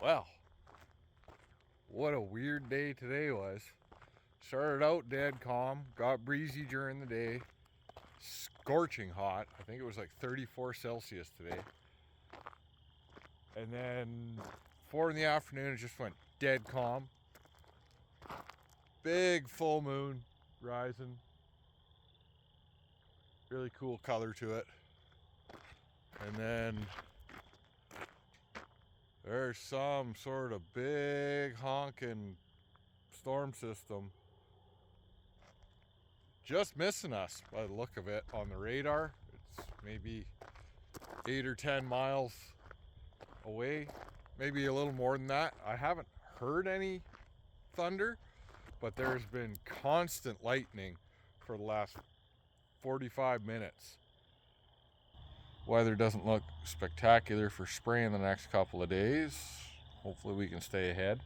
Well, what a weird day today was. Started out dead calm, got breezy during the day, scorching hot. I think it was like 34 Celsius today. And then 4 in the afternoon, it just went dead calm. Big full moon rising. Really cool color to it. And then there's some sort of big honking storm system just missing us by the look of it on the radar. It's maybe 8 or 10 miles away, maybe a little more than that. I haven't heard any thunder, but there's been constant lightning for the last 45 minutes. Weather doesn't look spectacular for spraying the next couple of days. Hopefully we can stay ahead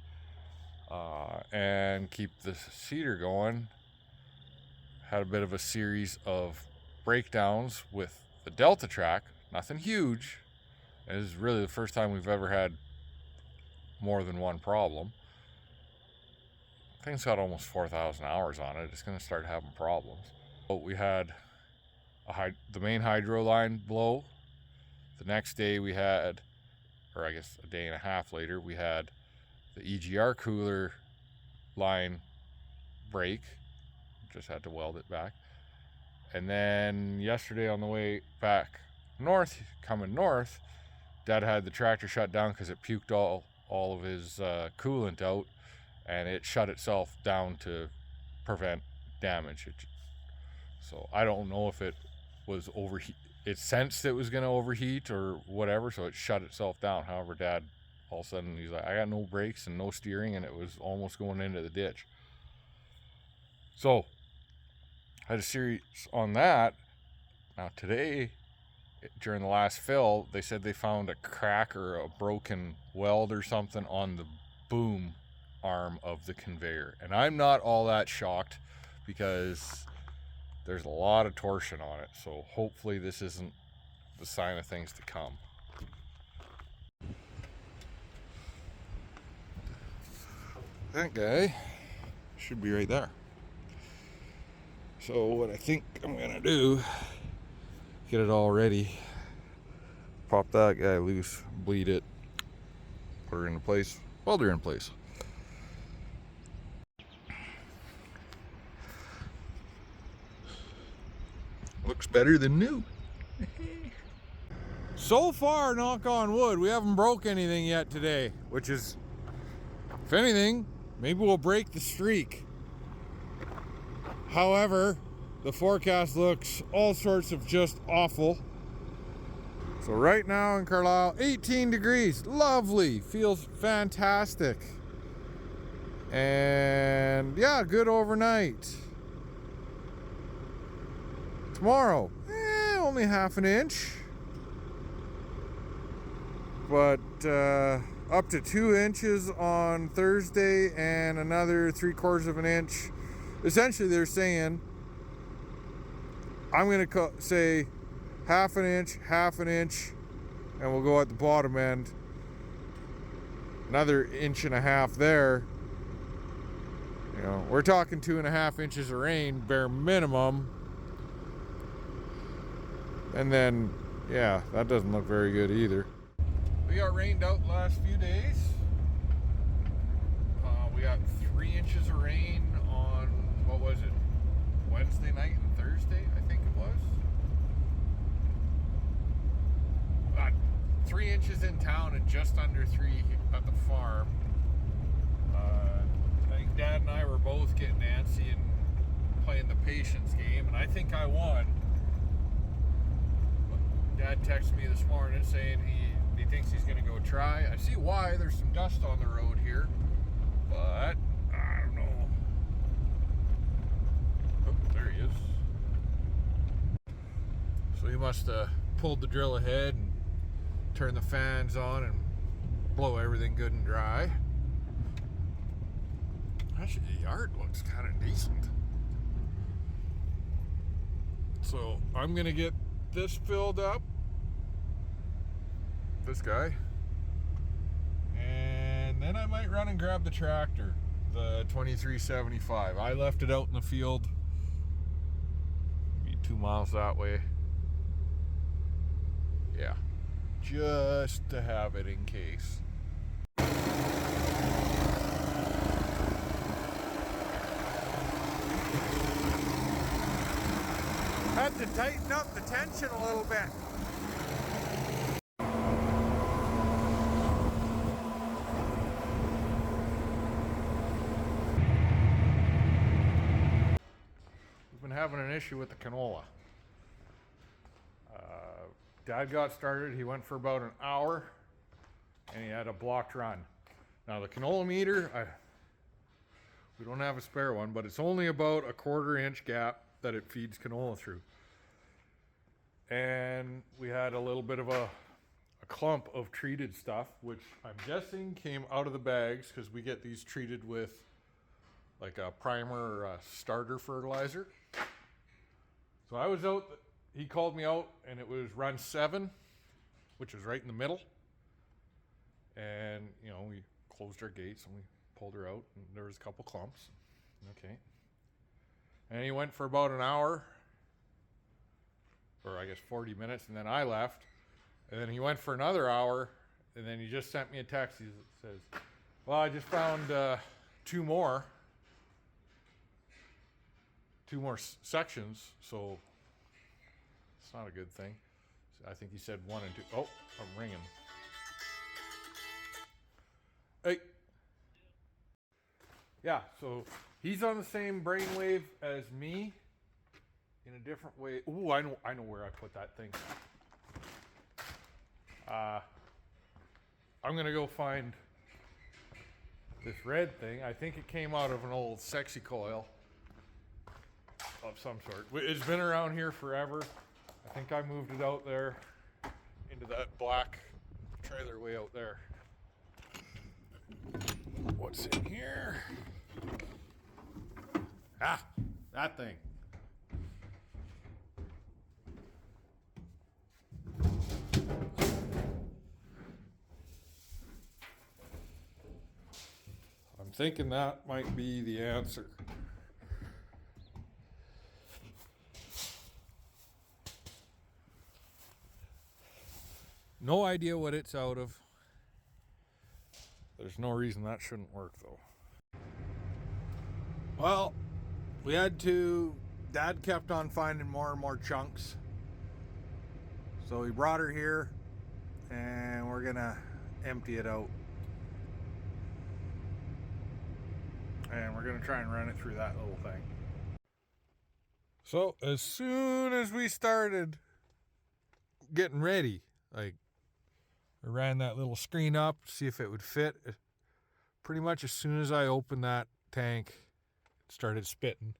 and keep the cedar going. Had a bit of a series of breakdowns with the Delta track. Nothing huge. It is really the first time we've ever had more than one problem. Thing's got almost 4,000 hours on it. It's going to start having problems. But we had the main hydro line blow. The next day we had, or I guess a day and a half later, we had the EGR cooler line break. Just had to weld it back. And then yesterday on the way back north, coming north, Dad had the tractor shut down because it puked all of his coolant out, and it shut itself down to prevent damage. So I don't know if it was overheat. It sensed it was going to overheat or whatever, so it shut itself down. However, Dad, all of a sudden, he's like, I got no brakes and no steering, and it was almost going into the ditch. So I had a series on that. Now today, during the last fill, they said they found a crack or a broken weld or something on the boom arm of the conveyor. And I'm not all that shocked because there's a lot of torsion on it. So hopefully this isn't the sign of things to come. That guy should be right there. So what I think I'm gonna do, get it all ready, pop that guy loose, bleed it, put her into place, weld her in place. Looks better than new. So far, knock on wood, we haven't broke anything yet today, which is, if anything, maybe we'll break the streak. However, the forecast looks all sorts of just awful. So right now in Carlisle, 18 degrees, lovely, feels fantastic. And yeah, good overnight. Tomorrow, only half an inch. But up to 2 inches on Thursday and another 3/4 of an inch. Essentially they're saying, I'm going to say half an inch, and we'll go at the bottom end. Another 1.5 inches there. You know, we're talking 2.5 inches of rain, bare minimum. And then, yeah, that doesn't look very good either. We got rained out the last few days. We got 3 inches of rain on, what was it, Wednesday night and Thursday, I think it was. 3 inches in town and just under 3 at the farm. I think Dad and I were both getting antsy and playing the patience game, and I think I won. Dad texted me this morning saying he thinks he's going to go try. I see why. There's some dust on the road here, but I don't know. Oh, there he is. So he must have pulled the drill ahead and turned the fans on and blow everything good and dry. Actually, the yard looks kind of decent. So I'm going to get this filled up, this guy, and then I might run and grab the tractor, the 2375. I left it out in the field, maybe 2 miles that way. Yeah, just to have it in case. Had to tighten up the tension a little bit. We've been having an issue with the canola. Dad got started, he went for about an hour, and he had a blocked run. Now the canola meter, we don't have a spare one, but it's only about a 1/4 inch gap that it feeds canola through. And we had a little bit of a clump of treated stuff, which I'm guessing came out of the bags because we get these treated with like a primer or a starter fertilizer. So I was out, he called me out, and it was run 7, which was right in the middle. And, you know, we closed our gates and we pulled her out, and there was a couple clumps. Okay. And he went for about an hour, or I guess 40 minutes, and then I left. And then he went for another hour, and then he just sent me a text. He says, well, I just found 2 more sections, so it's not a good thing. So I think he said 1 and 2. Oh, I'm ringing. Hey. Yeah, so he's on the same brainwave as me in a different way. Ooh, I know where I put that thing. I'm gonna go find this red thing. I think it came out of an old sexy coil of some sort. It's been around here forever. I think I moved it out there into that black trailer way out there. What's in here? Ah, that thing. I'm thinking that might be the answer. No idea what it's out of. There's no reason that shouldn't work though. Well, Dad kept on finding more and more chunks. So he brought her here and we're gonna empty it out. And we're gonna try and run it through that little thing. So as soon as we started getting ready, like I ran that little screen up to see if it would fit. Pretty much as soon as I opened that tank, it started spitting.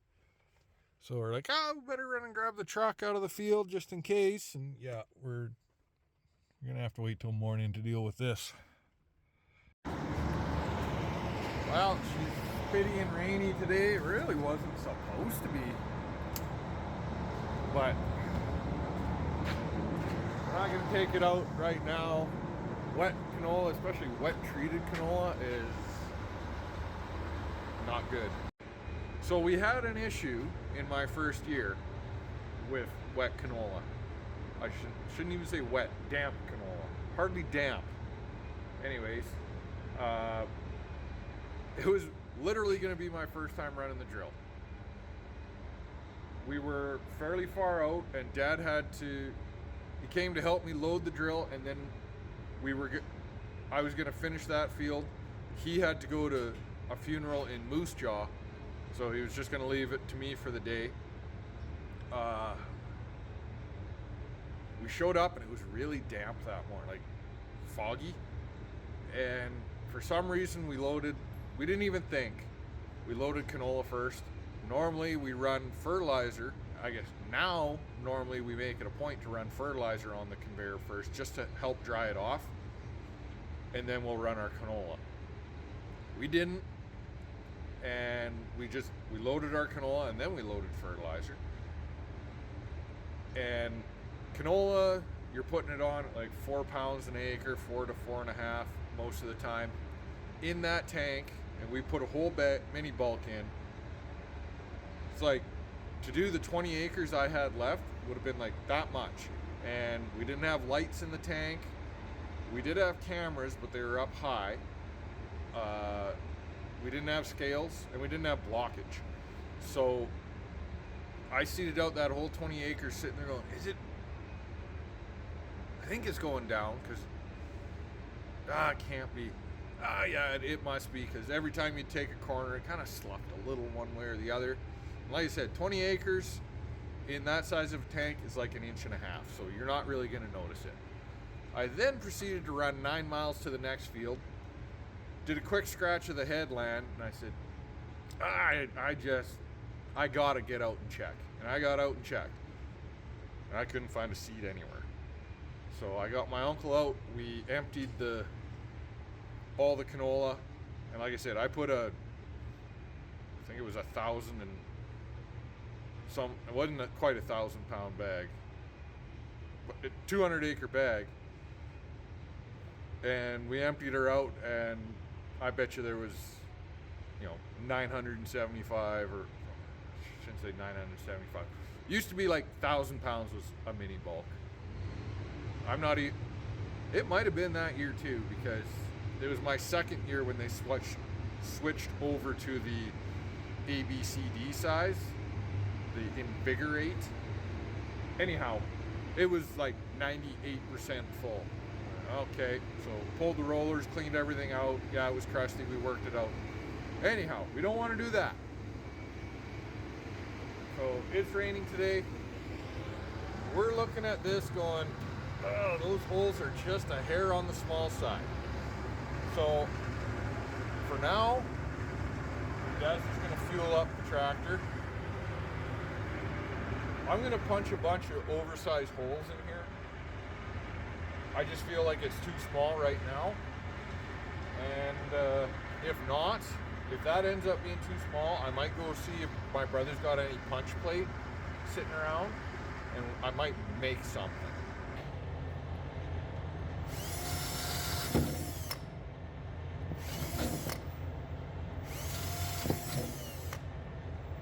So we're like, we better run and grab the truck out of the field just in case. And yeah, we're gonna have to wait till morning to deal with this. Well, she's spitty and rainy today. It really wasn't supposed to be. But we're not gonna take it out right now. Wet canola, especially wet treated canola, is not good. So we had an issue in my first year with wet canola. I shouldn't even say wet, damp canola. Hardly damp. Anyways, it was literally going to be my first time running the drill. We were fairly far out, and Dad he came to help me load the drill, and then I was going to finish that field. He had to go to a funeral in Moose Jaw, so he was just going to leave it to me for the day. We showed up and it was really damp that morning, like foggy. And for some reason we didn't even think. We loaded canola first. Normally we run fertilizer. I guess now normally we make it a point to run fertilizer on the conveyor first just to help dry it off. And then we'll run our canola. We didn't. And we loaded our canola and then we loaded fertilizer. And canola, you're putting it on like 4 pounds an acre, 4 to 4.5 most of the time. in that tank, and we put a whole mini bulk in. It's like, to do the 20 acres I had left would have been like that much. And we didn't have lights in the tank. We did have cameras, but they were up high. We didn't have scales, and we didn't have blockage. So I seeded out that whole 20 acres sitting there going, is it? I think it's going down, because it can't be. Yeah, it must be, because every time you take a corner, it kind of sloughed a little one way or the other. And like I said, 20 acres in that size of a tank is like 1.5 inches, so you're not really going to notice it. I then proceeded to run 9 miles to the next field, did a quick scratch of the headland, and I said, I gotta get out and check. And I got out and checked, and I couldn't find a seed anywhere. So I got my uncle out, we emptied all the canola, and like I said, I put I think it was 1,000 and some, it wasn't quite 1,000-pound bag, but a 200-acre bag, and we emptied her out, and I bet you there was, 975, or I shouldn't say 975. Used to be like 1,000 pounds was a mini bulk. It might have been that year too, because it was my second year when they switched over to the ABCD size, the Invigorate. Anyhow, it was like 98% full. Okay, so pulled the rollers, cleaned everything out. Yeah, it was crusty, we worked it out. Anyhow, we don't want to do that. So it's raining today. We're looking at this going, oh, those holes are just a hair on the small side. So for now, Dad's just gonna fuel up the tractor. I'm gonna punch a bunch of oversized holes in here. I just feel like it's too small right now. And if that ends up being too small, I might go see if my brother's got any punch plate sitting around, and I might make something.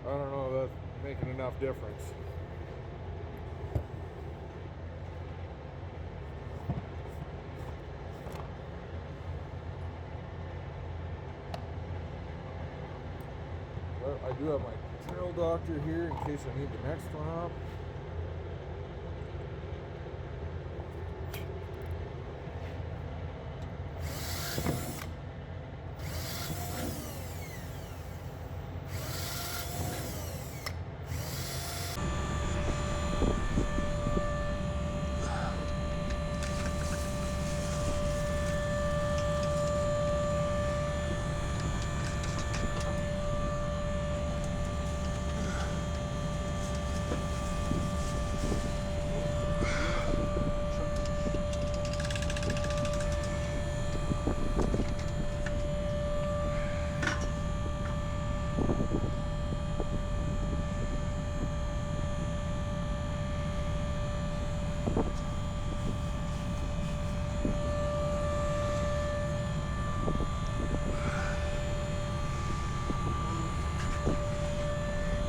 I don't know if that's making enough difference. But I do have my trail doctor here in case I need the next one up.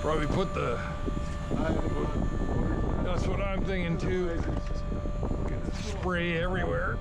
Probably put the, that's what I'm thinking too. Spray everywhere.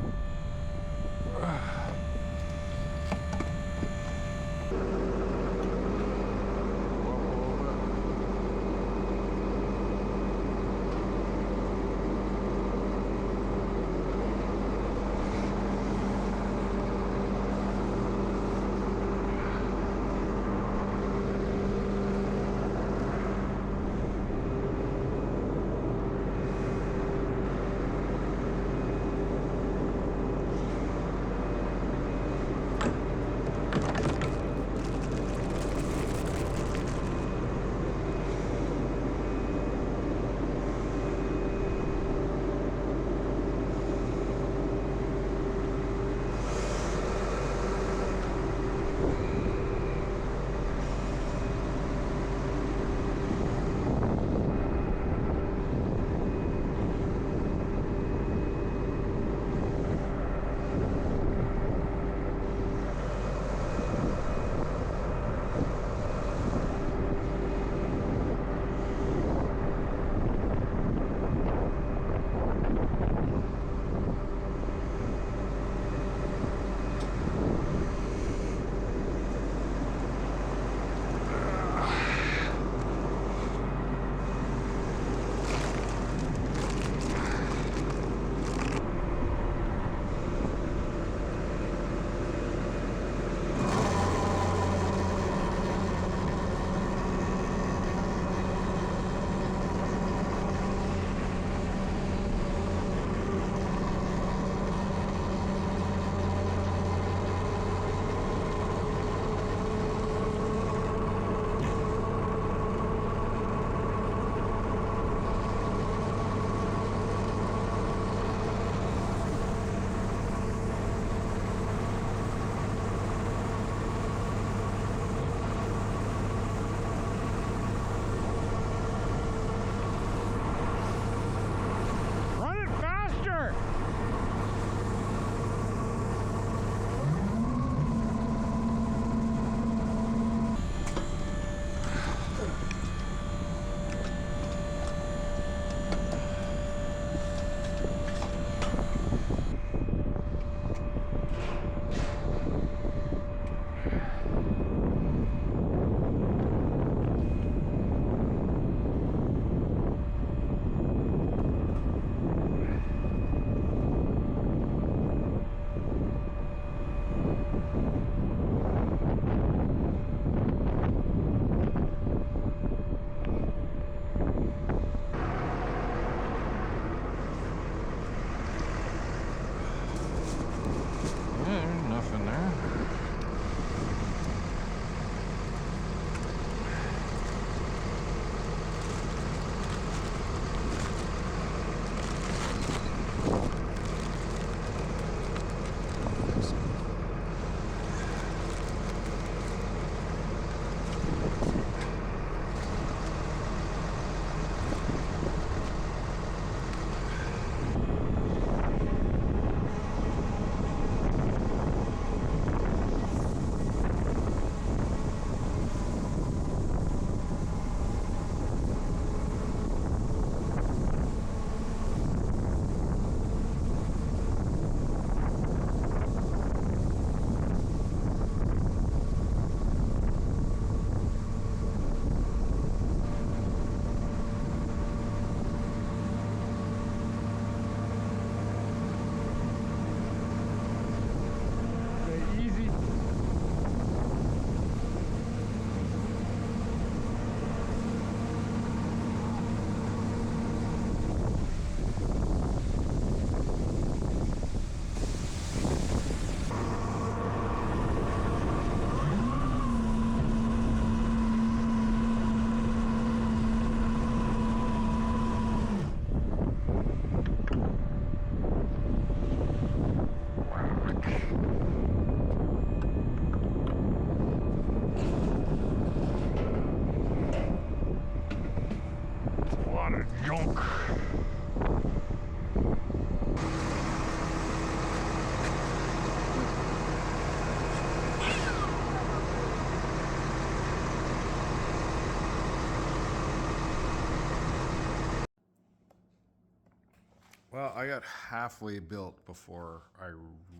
Well, I got halfway built before I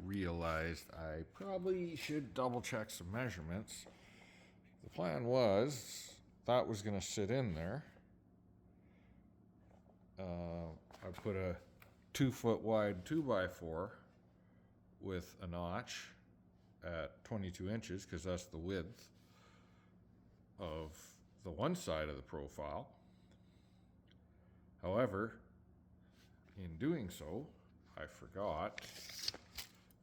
realized I probably should double check some measurements. The plan was that was going to sit in there. I put a 2-foot wide 2x4 with a notch at 22 inches because that's the width of the one side of the profile. However, in doing so, I forgot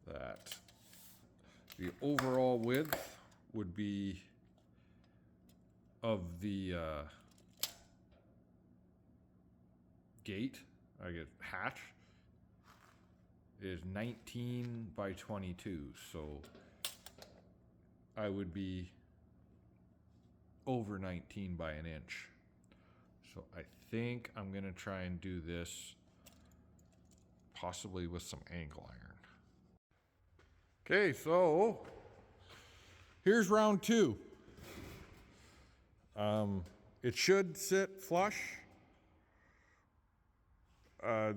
that the overall width would be of the gate, I get hatch, is 19 by 22. So I would be over 19 by an inch. So I think I'm gonna try and do this possibly with some angle iron. Okay, so here's round 2. It should sit flush.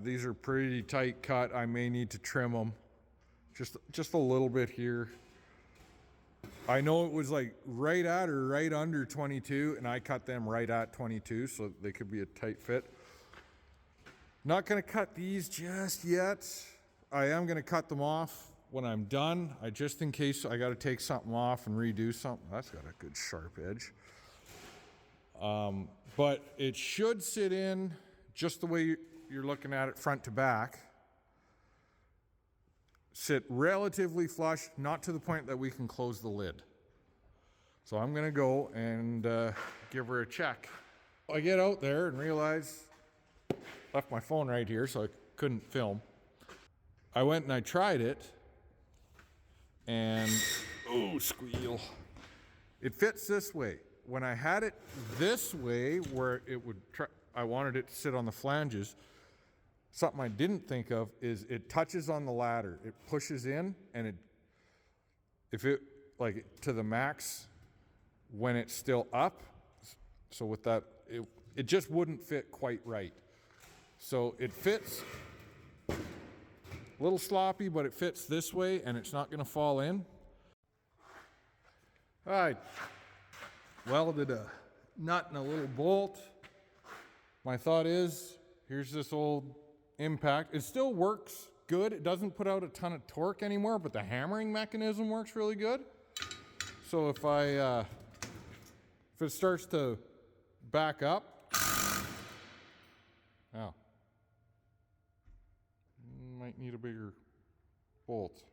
These are pretty tight cut. I may need to trim them just a little bit here. I know it was like right at or right under 22, and I cut them right at 22, so they could be a tight fit. Not gonna cut these just yet. I am gonna cut them off when I'm done. Just in case I gotta take something off and redo something. That's got a good sharp edge. But it should sit in just the way you're looking at it front to back. Sit relatively flush, not to the point that we can close the lid. So I'm gonna go and give her a check. I get out there and realize, left my phone right here so I couldn't film. I went and I tried it and, oh, squeal. It fits this way. When I had it this way, where it would I wanted it to sit on the flanges, something I didn't think of is it touches on the ladder. It pushes in, and if it, like, to the max when it's still up, so with that, it just wouldn't fit quite right. So it fits a little sloppy, but it fits this way, and it's not gonna fall in. All right. Welded a nut and a little bolt. My thought is, here's this old impact. It still works good. It doesn't put out a ton of torque anymore, but the hammering mechanism works really good. So if it starts to back up, oh, might need a bigger bolt.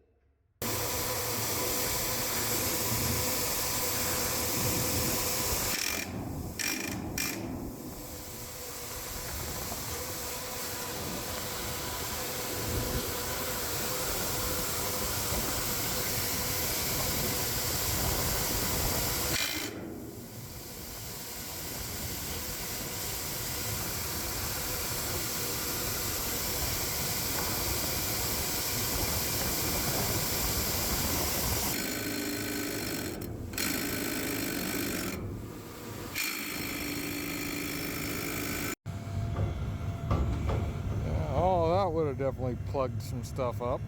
Would have definitely plugged some stuff up.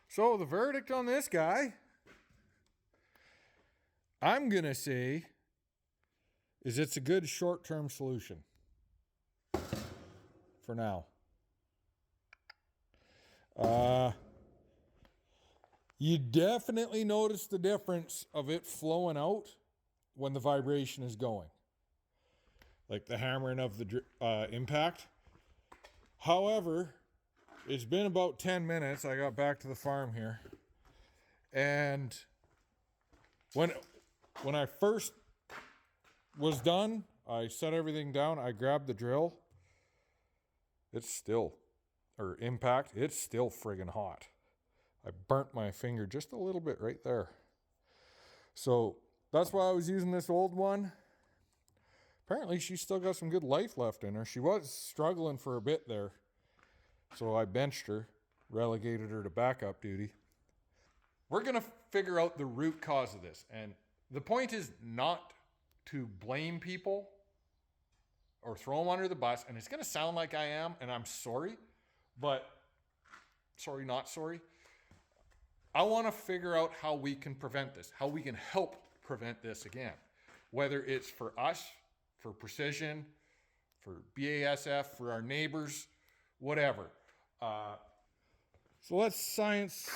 So the verdict on this guy, I'm gonna say, is it's a good short-term solution for now. You definitely notice the difference of it flowing out when the vibration is going. Like the hammering of the impact. However, it's been about 10 minutes. I got back to the farm here. And when I first was done, I set everything down. I grabbed the drill. It's still friggin' hot. I burnt my finger just a little bit right there. So that's why I was using this old one. Apparently she's still got some good life left in her. She was struggling for a bit there. So I benched her, relegated her to backup duty. We're gonna figure out the root cause of this. And the point is not to blame people or throw them under the bus, and it's going to sound like I am, and I'm sorry, but sorry, not sorry. I want to figure out how we can prevent this, how we can help prevent this again, whether it's for us, for Precision, for BASF, for our neighbors, whatever. So let's science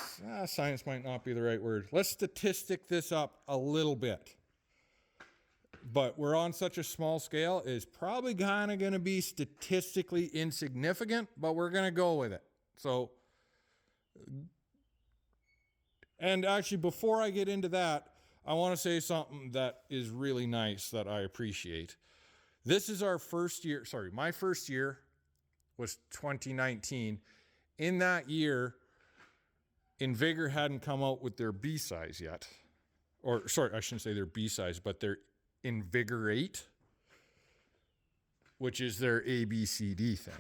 might not be the right word. Let's statistic this up a little bit. But we're on such a small scale, it's probably kind of going to be statistically insignificant, but we're going to go with it. So, and actually, before I get into that, I want to say something that is really nice that I appreciate. This is our first year, my first year was 2019. In that year, Invigor hadn't come out with their B size yet. Or, sorry, I shouldn't say their B size, but their Invigorate, which is their ABCD thing.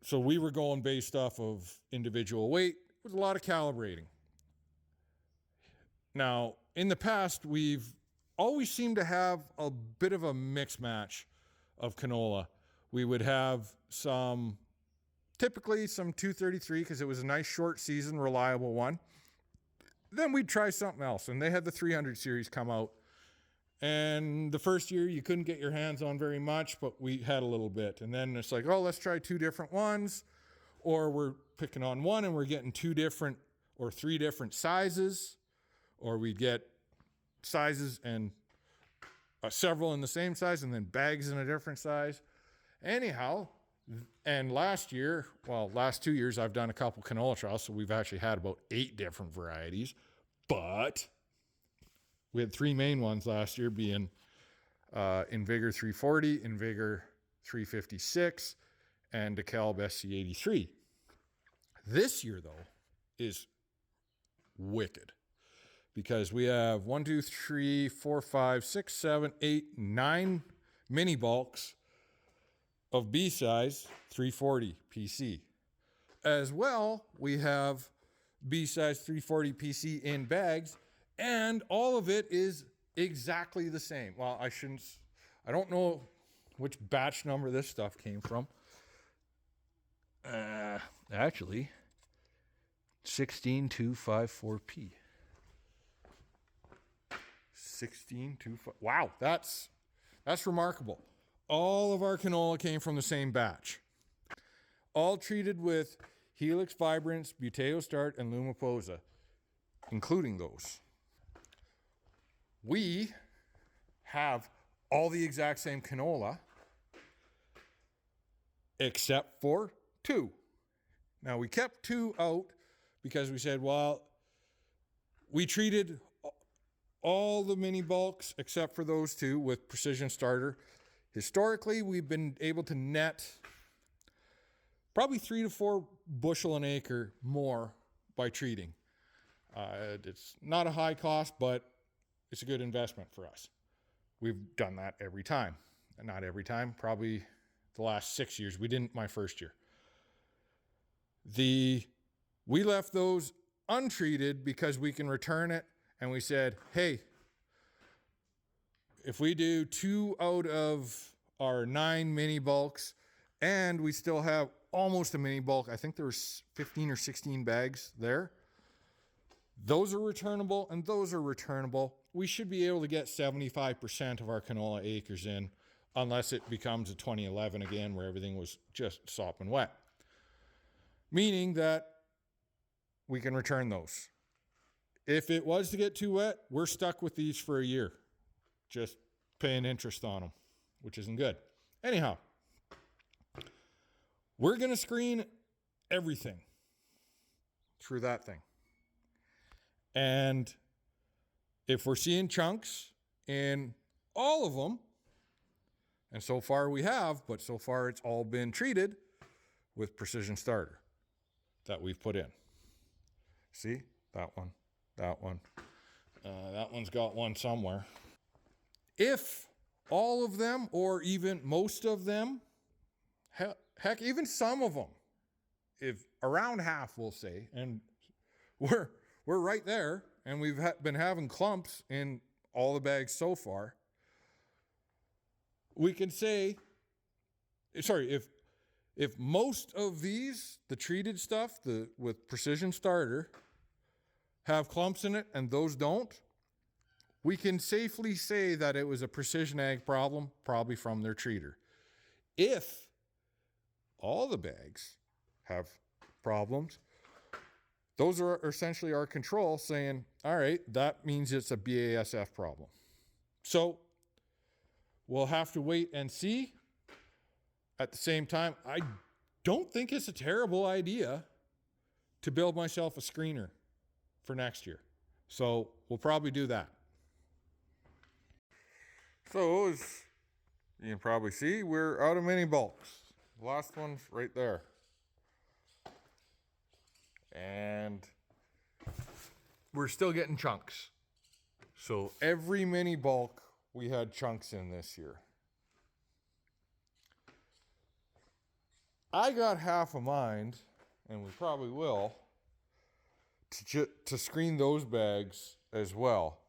So we were going based off of individual weight with a lot of calibrating. Now, in the past, we've always seemed to have a bit of a mix match of canola. We would have typically some 233 because it was a nice short season, reliable one. Then we'd try something else, and they had the 300 series come out. And the first year you couldn't get your hands on very much, but we had a little bit. And then it's like, oh, let's try two different ones. Or we're picking on one and we're getting two different or three different sizes. Or we'd get sizes and several in the same size and then bags in a different size. Anyhow, and last 2 years, I've done a couple canola trials, so we've actually had about 8 different varieties. But we had 3 main ones last year, being Invigor 340, Invigor 356, and DeKalb SC83. This year, though, is wicked because we have 9 mini bulks of B size 340 PC. As well, we have B size 340 PC in bags, and all of it is exactly the same. Well, I don't know which batch number this stuff came from. Actually, 16254P. 16254. Wow, that's remarkable. All of our canola came from the same batch. All treated with Helix Vibrance, Buteo Start, and Lumiposa, including those. We have all the exact same canola, except for 2. Now, we kept 2 out because we said, well, we treated all the mini bulks except for those 2 with Precision Starter. Historically, we've been able to net probably 3 to 4 bushel an acre more by treating. It's not a high cost, but it's a good investment for us. We've done that every time. And not every time, probably the last 6 years. We didn't my first year. We left those untreated because we can return it, and we said, hey, if we do 2 out of our 9 mini bulks and we still have almost a mini bulk, I think there was 15 or 16 bags there, those are returnable and those are returnable. We should be able to get 75% of our canola acres in, unless it becomes a 2011 again where everything was just sopping wet. Meaning that we can return those. If it was to get too wet, we're stuck with these for a year, just paying interest on them, which isn't good. Anyhow, we're going to screen everything through that thing. And if we're seeing chunks in all of them, and so far we have, but so far it's all been treated with Precision Starter that we've put in. See? That one. That one's got one somewhere. If all of them, or even most of them, heck, even some of them, if around half, we'll say, and we're right there, and we've been having clumps in all the bags so far. we can say, sorry, if most of these, the treated stuff, with precision starter, have clumps in it and those don't, we can safely say that it was a precision ag problem, probably from their treater. If all the bags have problems, those are essentially our control saying, all right, that means it's a BASF problem. So we'll have to wait and see. At the same time, I don't think it's a terrible idea to build myself a screener for next year. So we'll probably do that. So as you can probably see, we're out of mini bulks. The last one's right there. And we're still getting chunks. So every mini bulk we had chunks in this year. I got half a mind, and we probably will, to screen those bags as well.